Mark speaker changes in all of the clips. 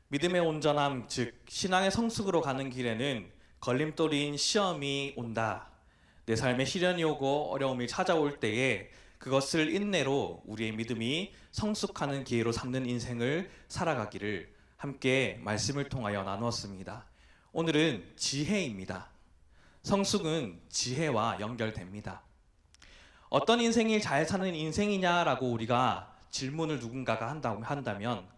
Speaker 1: 믿음의 온전함, 즉 신앙의 성숙으로 가는 길에는 걸림돌인 시험이 온다. 내 삶에 시련이 오고 어려움이 찾아올 때에 그것을 인내로 우리의 믿음이 성숙하는 기회로 삼는 인생을 살아가기를 함께 말씀을 통하여 나누었습니다. 오늘은 지혜입니다. 성숙은 지혜와 연결됩니다. 어떤 인생이 잘 사는 인생이냐라고 우리가 질문을 누군가가 한다면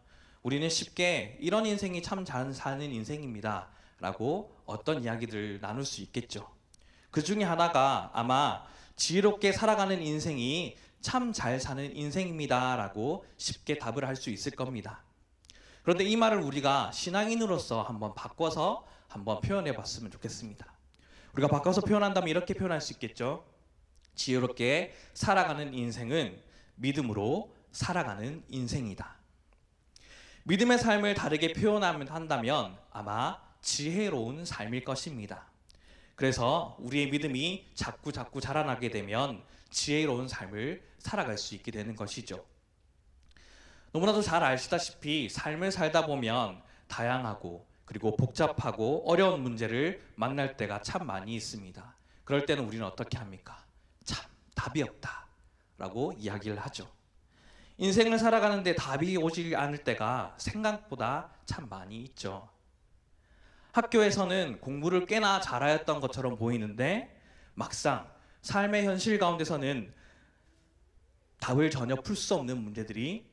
Speaker 1: 우리는 쉽게 이런 인생이 참 잘 사는 인생입니다 라고 어떤 이야기들을 나눌 수 있겠죠. 그 중에 하나가 아마 지혜롭게 살아가는 인생이 참 잘 사는 인생입니다 라고 쉽게 답을 할 수 있을 겁니다. 그런데 이 말을 우리가 신앙인으로서 한번 바꿔서 한번 표현해 봤으면 좋겠습니다. 우리가 바꿔서 표현한다면 이렇게 표현할 수 있겠죠. 지혜롭게 살아가는 인생은 믿음으로 살아가는 인생이다. 믿음의 삶을 다르게 표현한다면 아마 지혜로운 삶일 것입니다. 그래서 우리의 믿음이 자꾸 자라나게 되면 지혜로운 삶을 살아갈 수 있게 되는 것이죠. 너무나도 잘 아시다시피 삶을 살다 보면 다양하고 그리고 복잡하고 어려운 문제를 만날 때가 참 많이 있습니다. 그럴 때는 우리는 어떻게 합니까? 참 답이 없다 라고 이야기를 하죠. 인생을 살아가는데 답이 오지 않을 때가 생각보다 참 많이 있죠. 학교에서는 공부를 꽤나 잘하였던 것처럼 보이는데 막상 삶의 현실 가운데서는 답을 전혀 풀 수 없는 문제들이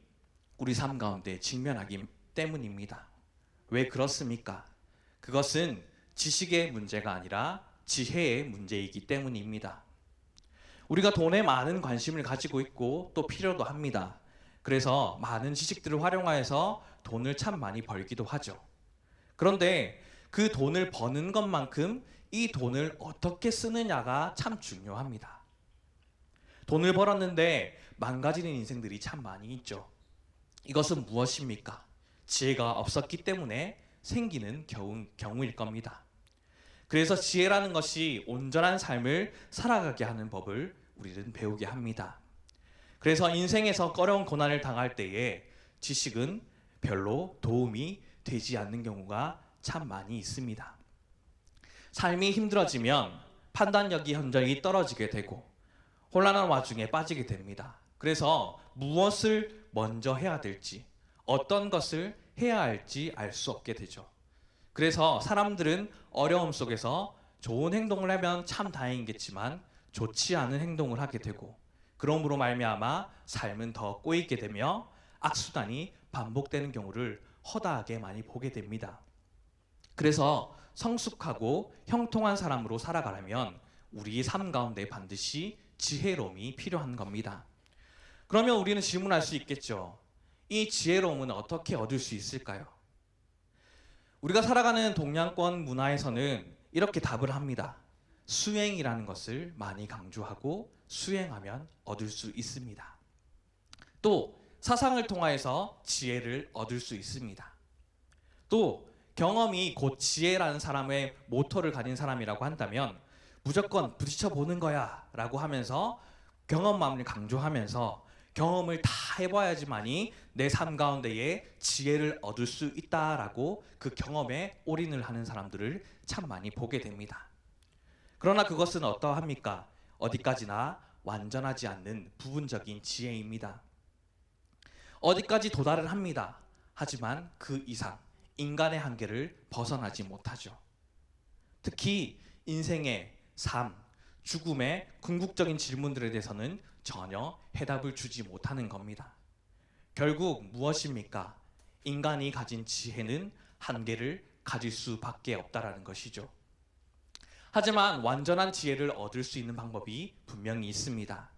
Speaker 1: 우리 삶 가운데 직면하기 때문입니다. 왜 그렇습니까? 그것은 지식의 문제가 아니라 지혜의 문제이기 때문입니다. 우리가 돈에 많은 관심을 가지고 있고 또 필요도 합니다. 그래서 많은 지식들을 활용하여서 돈을 참 많이 벌기도 하죠. 그런데 그 돈을 버는 것만큼 이 돈을 어떻게 쓰느냐가 참 중요합니다. 돈을 벌었는데 망가지는 인생들이 참 많이 있죠. 이것은 무엇입니까? 지혜가 없었기 때문에 생기는 경우일 겁니다. 그래서 지혜라는 것이 온전한 삶을 살아가게 하는 법을 우리는 배우게 합니다. 그래서 인생에서 어려운 고난을 당할 때에 지식은 별로 도움이 되지 않는 경우가 참 많이 있습니다. 삶이 힘들어지면 판단력이 현저히 떨어지게 되고 혼란한 와중에 빠지게 됩니다. 그래서 무엇을 먼저 해야 될지, 어떤 것을 해야 할지 알 수 없게 되죠. 그래서 사람들은 어려움 속에서 좋은 행동을 하면 참 다행이겠지만 좋지 않은 행동을 하게 되고 그러므로 말미암아 삶은 더 꼬이게 되며 악순환이 반복되는 경우를 허다하게 많이 보게 됩니다. 그래서 성숙하고 형통한 사람으로 살아가려면 우리 삶 가운데 반드시 지혜로움이 필요한 겁니다. 그러면 우리는 질문할 수 있겠죠. 이 지혜로움은 어떻게 얻을 수 있을까요? 우리가 살아가는 동양권 문화에서는 이렇게 답을 합니다. 수행이라는 것을 많이 강조하고 수행하면 얻을 수 있습니다. 또 사상을 통하여서 지혜를 얻을 수 있습니다. 또 경험이 곧 지혜라는 사람의 모토를 가진 사람이라고 한다면 무조건 부딪혀 보는 거야 라고 하면서 경험만을 강조하면서 경험을 다 해봐야지만이 내 삶 가운데에 지혜를 얻을 수 있다라고 그 경험에 올인을 하는 사람들을 참 많이 보게 됩니다. 그러나 그것은 어떠합니까? 어디까지나 완전하지 않는 부분적인 지혜입니다. 어디까지 도달을 합니다. 하지만 그 이상 인간의 한계를 벗어나지 못하죠. 특히 인생의 삶, 죽음의 궁극적인 질문들에 대해서는 전혀 해답을 주지 못하는 겁니다. 결국 무엇입니까? 인간이 가진 지혜는 한계를 가질 수밖에 없다라는 것이죠. 하지만 완전한 지혜를 얻을 수 있는 방법이 분명히 있습니다.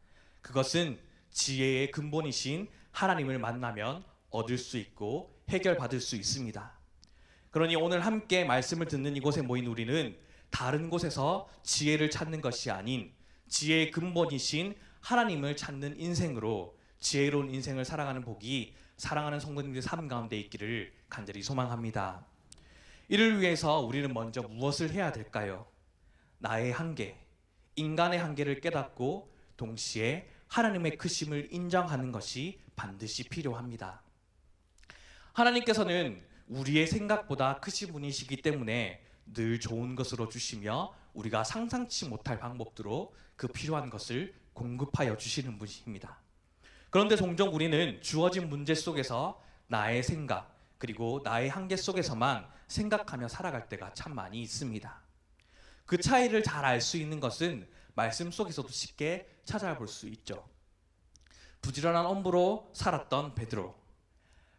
Speaker 1: 그것은 지혜의 근본이신 하나님을 만나면 얻을 수 있고 해결받을 수 있습니다. 그러니 오늘 함께 말씀을 듣는 이곳에 모인 우리는 다른 곳에서 지혜를 찾는 것이 아닌 지혜의 근본이신 하나님을 찾는 인생으로 지혜로운 인생을 살아가는 복이 사랑하는 성도님들의 삶 가운데 있기를 간절히 소망합니다. 이를 위해서 우리는 먼저 무엇을 해야 될까요? 나의 한계, 인간의 한계를 깨닫고 동시에 하나님의 크심을 인정하는 것이 반드시 필요합니다. 하나님께서는 우리의 생각보다 크신 분이시기 때문에 늘 좋은 것으로 주시며 우리가 상상치 못할 방법으로 그 필요한 것을 공급하여 주시는 분이십니다. 그런데 종종 우리는 주어진 문제 속에서 나의 생각 그리고 나의 한계 속에서만 생각하며 살아갈 때가 참 많이 있습니다. 그 차이를 잘 알 수 있는 것은 말씀 속에서도 쉽게 찾아볼 수 있죠. 부지런한 엄부로 살았던 베드로,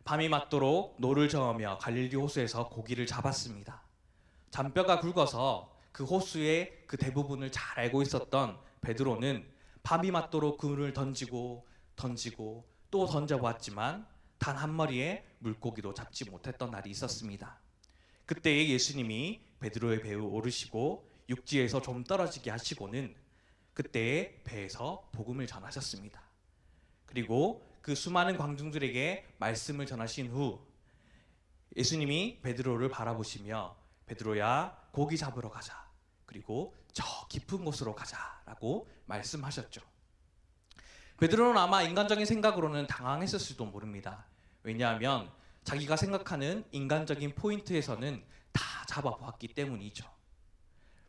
Speaker 1: 밤이 맞도록 노를 저으며 갈릴리 호수에서 고기를 잡았습니다. 잔뼈가 굵어서 그 호수의 그 대부분을 잘 알고 있었던 베드로는 밤이 맞도록 그물을 던지고 또 던져보았지만 단 한 마리의 물고기도 잡지 못했던 날이 있었습니다. 그때에 예수님이 베드로의 배에 오르시고 육지에서 좀 떨어지게 하시고는 그때에 배에서 복음을 전하셨습니다. 그리고 그 수많은 광중들에게 말씀을 전하신 후 예수님이 베드로를 바라보시며 베드로야 고기 잡으러 가자. 그리고 저 깊은 곳으로 가자라고 말씀하셨죠. 베드로는 아마 인간적인 생각으로는 당황했을지도 모릅니다. 왜냐하면 자기가 생각하는 인간적인 포인트에서는 다 잡아보았기 때문이죠.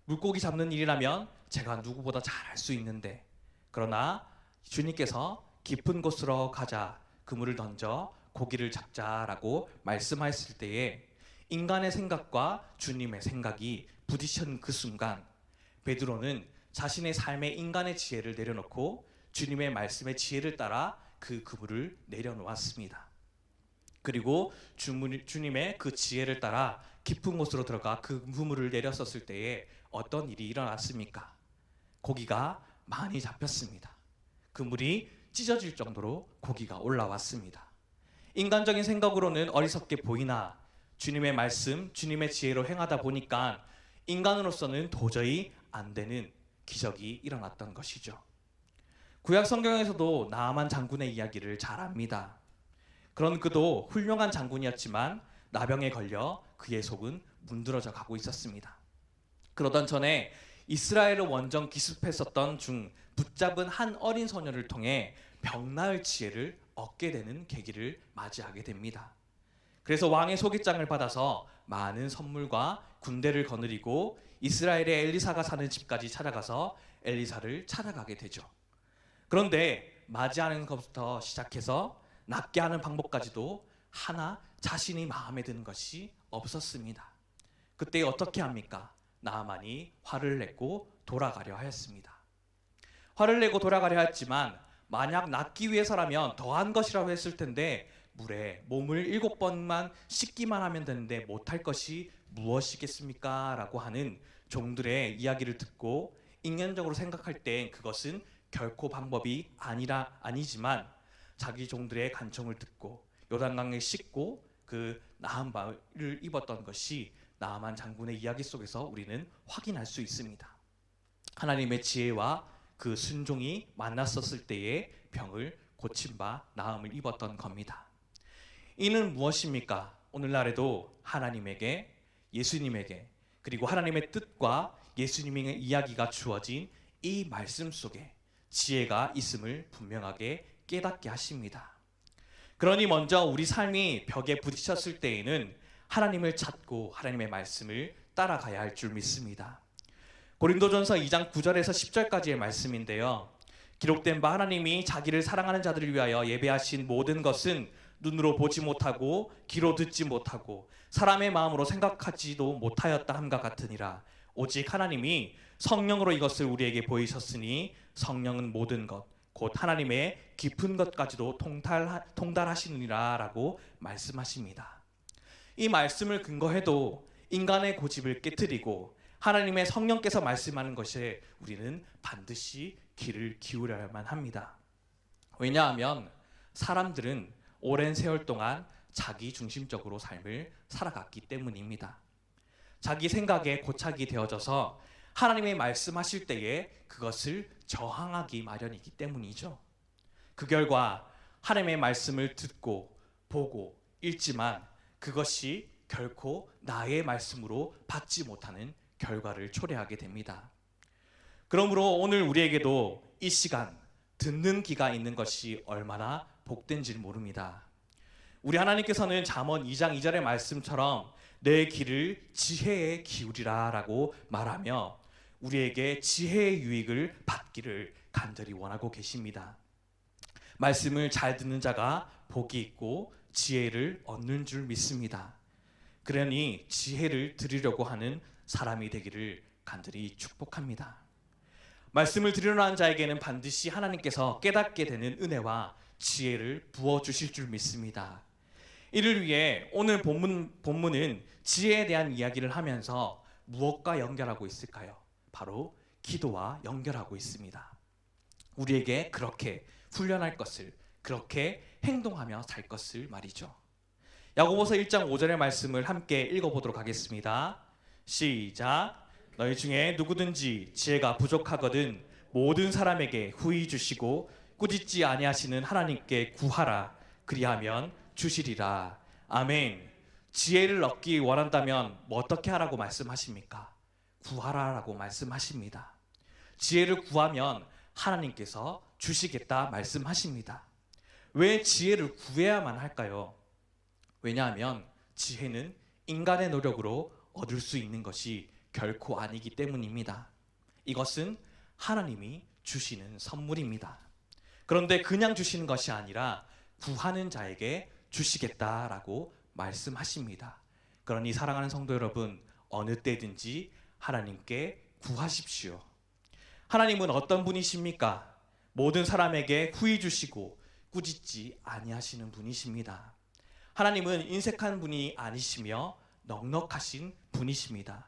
Speaker 1: 물고기 잡는 일이라면 제가 누구보다 잘 할 수 있는데, 그러나 주님께서 깊은 곳으로 가자, 그물을 던져 고기를 잡자라고 말씀하셨을 때에 인간의 생각과 주님의 생각이 부딪힌 그 순간 베드로는 자신의 삶의 인간의 지혜를 내려놓고 주님의 말씀의 지혜를 따라 그 그물을 내려놓았습니다. 그리고 주님의 그 지혜를 따라 깊은 곳으로 들어가 그 그물을 내렸었을 때에 어떤 일이 일어났습니까? 고기가 많이 잡혔습니다. 그물이 찢어질 정도로 고기가 올라왔습니다. 인간적인 생각으로는 어리석게 보이나 주님의 말씀, 주님의 지혜로 행하다 보니까 인간으로서는 도저히 안 되는 기적이 일어났던 것이죠. 구약 성경에서도 나아만 장군의 이야기를 잘 압니다. 그런 그도 훌륭한 장군이었지만 나병에 걸려 그의 속은 문드러져 가고 있었습니다. 그러던 전에 이스라엘을 원정 기습했었던 중 붙잡은 한 어린 소녀를 통해 병 나을 지혜를 얻게 되는 계기를 맞이하게 됩니다. 그래서 왕의 소개장을 받아서 많은 선물과 군대를 거느리고 이스라엘의 엘리사가 사는 집까지 찾아가서 엘리사를 찾아가게 되죠. 그런데 맞이하는 것부터 시작해서 낫게 하는 방법까지도 하나 자신이 마음에 드는 것이 없었습니다. 그때 어떻게 합니까? 나아만이 화를 내고 돌아가려 하였습니다. 화를 내고 돌아가려 했지만 만약 낫기 위해서라면 더한 것이라고 했을 텐데 물에 몸을 7번만 씻기만 하면 되는데 못할 것이 무엇이겠습니까? 라고 하는 종들의 이야기를 듣고 인간적으로 생각할 때 그것은 결코 방법이 아니지만 자기 종들의 간청을 듣고 요단강에 씻고 그 나은 바를 입었던 것이 나아만 장군의 이야기 속에서 우리는 확인할 수 있습니다. 하나님의 지혜와 그 순종이 만났었을 때에 병을 고친 바 나음을 입었던 겁니다. 이는 무엇입니까? 오늘날에도 하나님에게, 예수님에게, 그리고 하나님의 뜻과 예수님의 이야기가 주어진 이 말씀 속에 지혜가 있음을 분명하게 깨닫게 하십니다. 그러니 먼저 우리 삶이 벽에 부딪혔을 때에는 하나님을 찾고 하나님의 말씀을 따라가야 할 줄 믿습니다. 고린도전서 2장 9절에서 10절까지의 말씀인데요. 기록된 바 하나님이 자기를 사랑하는 자들을 위하여 예배하신 모든 것은 눈으로 보지 못하고 귀로 듣지 못하고 사람의 마음으로 생각하지도 못하였다 함과 같으니라. 오직 하나님이 성령으로 이것을 우리에게 보이셨으니 성령은 모든 것 곧 하나님의 깊은 것까지도 통달하시느니라 라고 말씀하십니다. 이 말씀을 근거해도 인간의 고집을 깨트리고 하나님의 성령께서 말씀하는 것에 우리는 반드시 귀를 기울여야만 합니다. 왜냐하면 사람들은 오랜 세월 동안 자기 중심적으로 삶을 살아갔기 때문입니다. 자기 생각에 고착이 되어져서 하나님의 말씀하실 때에 그것을 저항하기 마련이기 때문이죠. 그 결과 하나님의 말씀을 듣고 보고 읽지만 그것이 결코 나의 말씀으로 받지 못하는 결과를 초래하게 됩니다. 그러므로 오늘 우리에게도 이 시간 듣는 귀가 있는 것이 얼마나 복된지를 모릅니다. 우리 하나님께서는 잠언 2장 2절의 말씀처럼 내 길을 지혜에 기울이라 라고 말하며 우리에게 지혜의 유익을 받기를 간절히 원하고 계십니다. 말씀을 잘 듣는 자가 복이 있고 지혜를 얻는 줄 믿습니다. 그러니 지혜를 드리려고 하는 사람이 되기를 간절히 축복합니다. 말씀을 드리려는 하는 자에게는 반드시 하나님께서 깨닫게 되는 은혜와 지혜를 부어주실 줄 믿습니다. 이를 위해 오늘 본문은 지혜에 대한 이야기를 하면서 무엇과 연결하고 있을까요? 바로 기도와 연결하고 있습니다. 우리에게 그렇게 훈련할 것을, 그렇게 행동하며 살 것을 말이죠. 야고보서 1장 5절의 말씀을 함께 읽어보도록 하겠습니다. 시작. 너희 중에 누구든지 지혜가 부족하거든 모든 사람에게 후히 주시고 꾸짖지 아니하시는 하나님께 구하라. 그리하면 주시리라. 아멘. 지혜를 얻기 원한다면 뭐 어떻게 하라고 말씀하십니까? 구하라라고 말씀하십니다. 지혜를 구하면 하나님께서 주시겠다 말씀하십니다. 왜 지혜를 구해야만 할까요? 왜냐하면 지혜는 인간의 노력으로 얻을 수 있는 것이 결코 아니기 때문입니다. 이것은 하나님이 주시는 선물입니다. 그런데 그냥 주시는 것이 아니라 구하는 자에게 주시겠다라고 말씀하십니다. 그러니 사랑하는 성도 여러분, 어느 때든지 하나님께 구하십시오. 하나님은 어떤 분이십니까? 모든 사람에게 후히 주시고 꾸짖지 아니하시는 분이십니다. 하나님은 인색한 분이 아니시며 넉넉하신 분이십니다.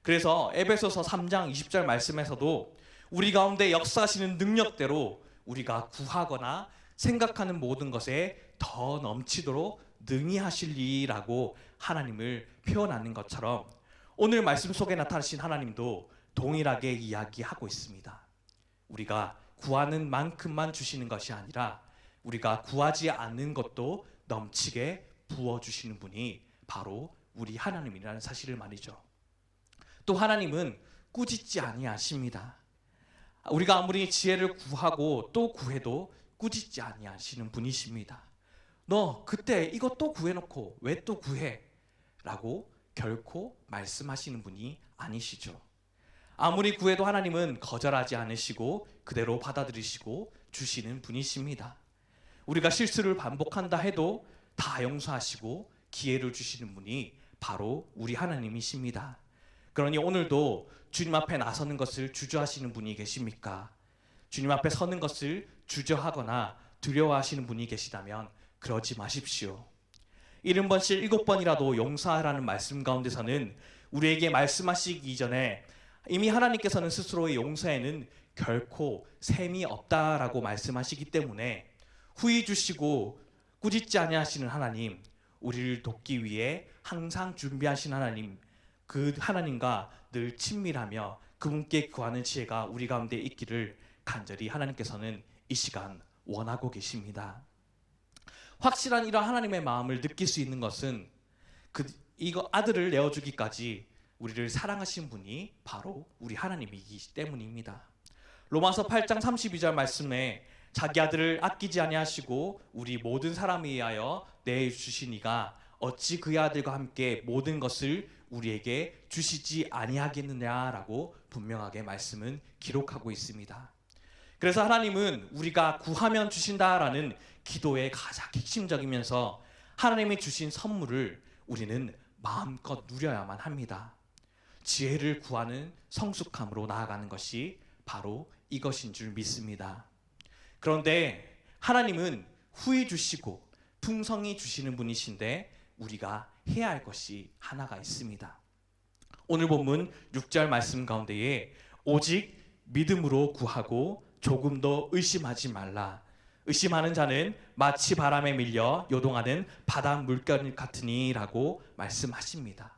Speaker 1: 그래서 에베소서 3장 20절 말씀에서도 우리 가운데 역사하시는 능력대로 우리가 구하거나 생각하는 모든 것에 더 넘치도록 능히 하실리라고 하나님을 표현하는 것처럼 오늘 말씀 속에 나타나신 하나님도 동일하게 이야기하고 있습니다. 우리가 구하는 만큼만 주시는 것이 아니라 우리가 구하지 않는 것도 넘치게 부어주시는 분이 바로 우리 하나님이라는 사실을 말이죠. 또 하나님은 꾸짖지 아니하십니다. 우리가 아무리 지혜를 구하고 또 구해도 꾸짖지 아니하시는 분이십니다. 너 그때 이거 또 구해놓고 왜 또 구해? 라고 결코 말씀하시는 분이 아니시죠. 아무리 구해도 하나님은 거절하지 않으시고 그대로 받아들이시고 주시는 분이십니다. 우리가 실수를 반복한다 해도 다 용서하시고 기회를 주시는 분이 바로 우리 하나님이십니다. 그러니 오늘도 주님 앞에 나서는 것을 주저하시는 분이 계십니까? 주님 앞에 서는 것을 주저하거나 두려워하시는 분이 계시다면 그러지 마십시오. 70번씩 7번이라도 용서하라는 말씀 가운데서는 우리에게 말씀하시기 이전에 이미 하나님께서는 스스로의 용서에는 결코 셈이 없다라고 말씀하시기 때문에 후히 주시고 꾸짖지 아니하시는 하나님, 우리를 돕기 위해 항상 준비하신 하나님, 그 하나님과 늘 친밀하며 그분께 구하는 지혜가 우리 가운데 있기를 간절히 하나님께서는 이 시간 원하고 계십니다. 확실한 이런 하나님의 마음을 느낄 수 있는 것은 이거 아들을 내어주기까지 우리를 사랑하신 분이 바로 우리 하나님이기 때문입니다. 로마서 8장 32절 말씀에 자기 아들을 아끼지 아니하시고 우리 모든 사람에 의하여 내주시니가 어찌 그의 아들과 함께 모든 것을 우리에게 주시지 아니하겠느냐라고 분명하게 말씀은 기록하고 있습니다. 그래서 하나님은 우리가 구하면 주신다라는 기도의 가장 핵심적이면서 하나님이 주신 선물을 우리는 마음껏 누려야만 합니다. 지혜를 구하는 성숙함으로 나아가는 것이 바로 이것인 줄 믿습니다. 그런데 하나님은 후히 주시고 풍성히 주시는 분이신데 우리가 해야 할 것이 하나가 있습니다. 오늘 본문 6절 말씀 가운데에 오직 믿음으로 구하고 조금 더 의심하지 말라. 의심하는 자는 마치 바람에 밀려 요동하는 바다 물결 같으니 라고 말씀하십니다.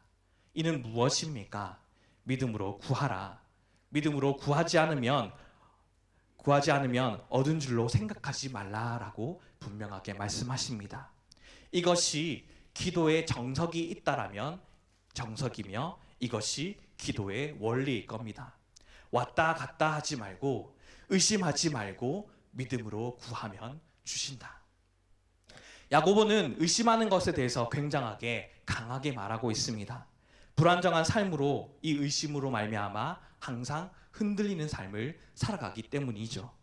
Speaker 1: 이는 무엇입니까? 믿음으로 구하라. 믿음으로 구하지 않으면 얻은 줄로 생각하지 말라라고 분명하게 말씀하십니다. 이것이 기도의 정석이 있다라면 정석이며 이것이 기도의 원리일 겁니다. 왔다 갔다 하지 말고 의심하지 말고 믿음으로 구하면 주신다. 야고보는 의심하는 것에 대해서 굉장하게 강하게 말하고 있습니다. 불안정한 삶으로 이 의심으로 말미암아 항상 흔들리는 삶을 살아가기 때문이죠.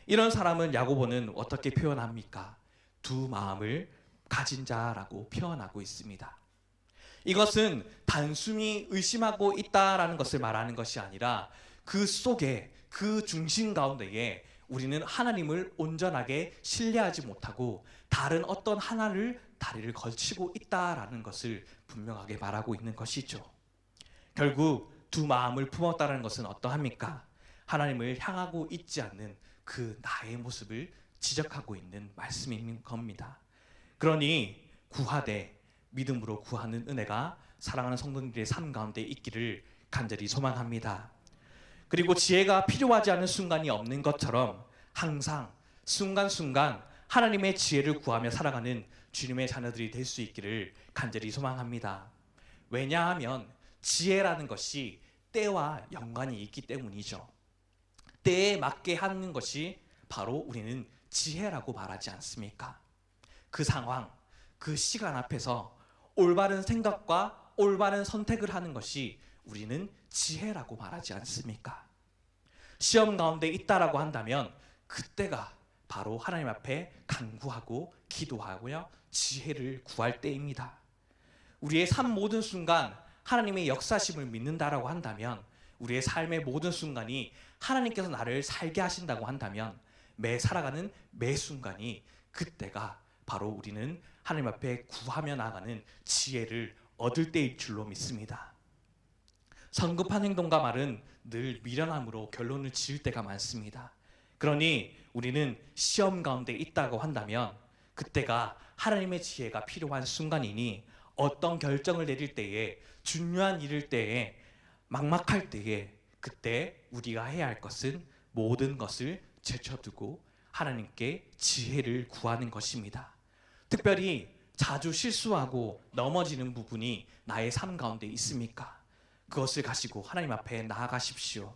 Speaker 1: 이런 사람은 야고보는 어떻게 표현합니까? 두 마음을 가진 자라고 표현하고 있습니다. 이것은 단순히 의심하고 있다라는 것을 말하는 것이 아니라 그 속에, 그 중심 가운데에 우리는 하나님을 온전하게 신뢰하지 못하고 다른 어떤 하나를 다리를 걸치고 있다라는 것을 분명하게 말하고 있는 것이죠. 결국 두 마음을 품었다는 것은 어떠합니까? 하나님을 향하고 있지 않는 그 나의 모습을 지적하고 있는 말씀인 겁니다. 그러니 구하되 믿음으로 구하는 은혜가 사랑하는 성도님들의 삶 가운데 있기를 간절히 소망합니다. 그리고 지혜가 필요하지 않은 순간이 없는 것처럼 항상 순간순간 하나님의 지혜를 구하며 살아가는 주님의 자녀들이 될 수 있기를 간절히 소망합니다. 왜냐하면 지혜라는 것이 때와 연관이 있기 때문이죠. 때에 맞게 하는 것이 바로 우리는 지혜라고 말하지 않습니까? 그 상황, 그 시간 앞에서 올바른 생각과 올바른 선택을 하는 것이 우리는 지혜라고 말하지 않습니까? 시험 가운데 있다라고 한다면 그때가 바로 하나님 앞에 간구하고 기도하고요 지혜를 구할 때입니다. 우리의 삶 모든 순간 하나님의 역사심을 믿는다라고 한다면, 우리의 삶의 모든 순간이 하나님께서 나를 살게 하신다고 한다면 살아가는 매 순간이 그때가 바로 우리는 하나님 앞에 구하며 나가는 지혜를 얻을 때일 줄로 믿습니다. 성급한 행동과 말은 늘 미련함으로 결론을 지을 때가 많습니다. 그러니 우리는 시험 가운데 있다고 한다면 그때가 하나님의 지혜가 필요한 순간이니 어떤 결정을 내릴 때에, 중요한 일일 때에, 막막할 때에 그때 우리가 해야 할 것은 모든 것을 제쳐두고 하나님께 지혜를 구하는 것입니다. 특별히 자주 실수하고 넘어지는 부분이 나의 삶 가운데 있습니까? 그것을 가지고 하나님 앞에 나아가십시오.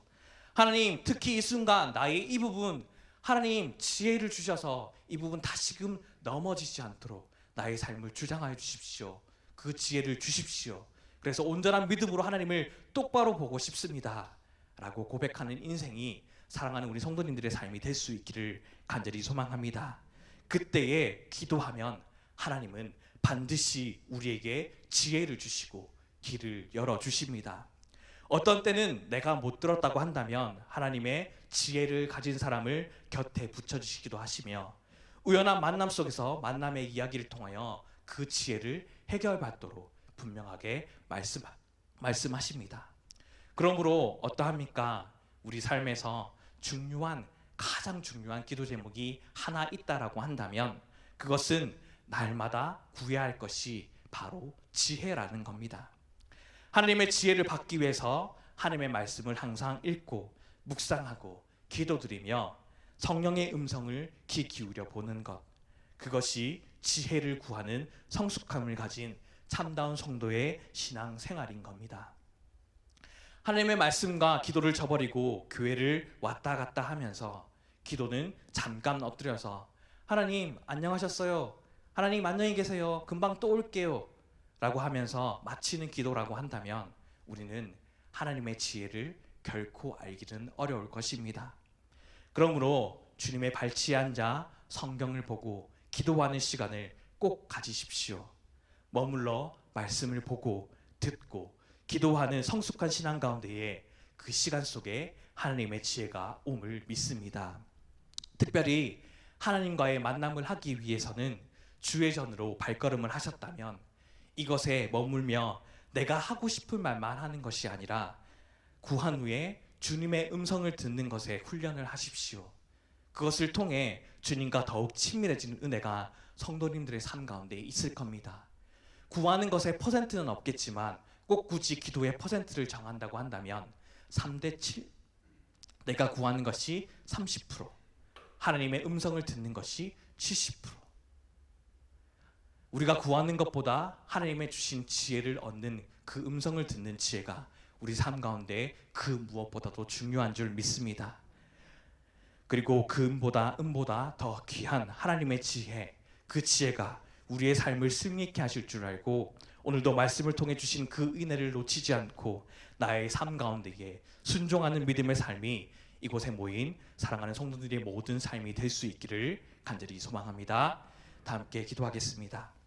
Speaker 1: 하나님, 특히 이 순간 나의 이 부분, 하나님 지혜를 주셔서 이 부분 다시금 넘어지지 않도록 나의 삶을 주장하여 주십시오. 그 지혜를 주십시오. 그래서 온전한 믿음으로 하나님을 똑바로 보고 싶습니다 라고 고백하는 인생이 사랑하는 우리 성도님들의 삶이 될 수 있기를 간절히 소망합니다. 그때에 기도하면 하나님은 반드시 우리에게 지혜를 주시고 길을 열어주십니다. 어떤 때는 내가 못 들었다고 한다면 하나님의 지혜를 가진 사람을 곁에 붙여주시기도 하시며, 우연한 만남 속에서 만남의 이야기를 통하여 그 지혜를 해결받도록 분명하게 말씀하십니다. 그러므로 어떠합니까? 우리 삶에서 가장 중요한 기도 제목이 하나 있다라고 한다면 그것은 날마다 구해야 할 것이 바로 지혜라는 겁니다. 하나님의 지혜를 받기 위해서 하나님의 말씀을 항상 읽고 묵상하고 기도드리며 성령의 음성을 귀 기울여 보는 것, 그것이 지혜를 구하는 성숙함을 가진 참다운 성도의 신앙생활인 겁니다. 하나님의 말씀과 기도를 저버리고 교회를 왔다 갔다 하면서 기도는 잠깐 엎드려서 하나님 안녕하셨어요, 하나님 안녕히 계세요, 금방 또 올게요 라고 하면서 마치는 기도라고 한다면 우리는 하나님의 지혜를 결코 알기는 어려울 것입니다. 그러므로 주님의 발치에 앉아 성경을 보고 기도하는 시간을 꼭 가지십시오. 머물러 말씀을 보고 듣고 기도하는 성숙한 신앙 가운데에 그 시간 속에 하나님의 지혜가 옴을 믿습니다. 특별히 하나님과의 만남을 하기 위해서는 주의 전으로 발걸음을 하셨다면 이것에 머물며 내가 하고 싶은 말만 하는 것이 아니라 구한 후에 주님의 음성을 듣는 것에 훈련을 하십시오. 그것을 통해 주님과 더욱 친밀해지는 은혜가 성도님들의 삶 가운데 있을 겁니다. 구하는 것에 퍼센트는 없겠지만 꼭 굳이 기도의 퍼센트를 정한다고 한다면 3대 7, 내가 구하는 것이 30%, 하나님의 음성을 듣는 것이 70%. 우리가 구하는 것보다 하나님의 주신 지혜를 얻는 그 음성을 듣는 지혜가 우리 삶 가운데 그 무엇보다도 중요한 줄 믿습니다. 그리고 그 음보다 더 귀한 하나님의 지혜, 그 지혜가 우리의 삶을 승리케 하실 줄 알고 오늘도 말씀을 통해 주신 그 은혜를 놓치지 않고 나의 삶 가운데에 순종하는 믿음의 삶이 이곳에 모인 사랑하는 성도들의 모든 삶이 될 수 있기를 간절히 소망합니다. 다 함께 기도하겠습니다.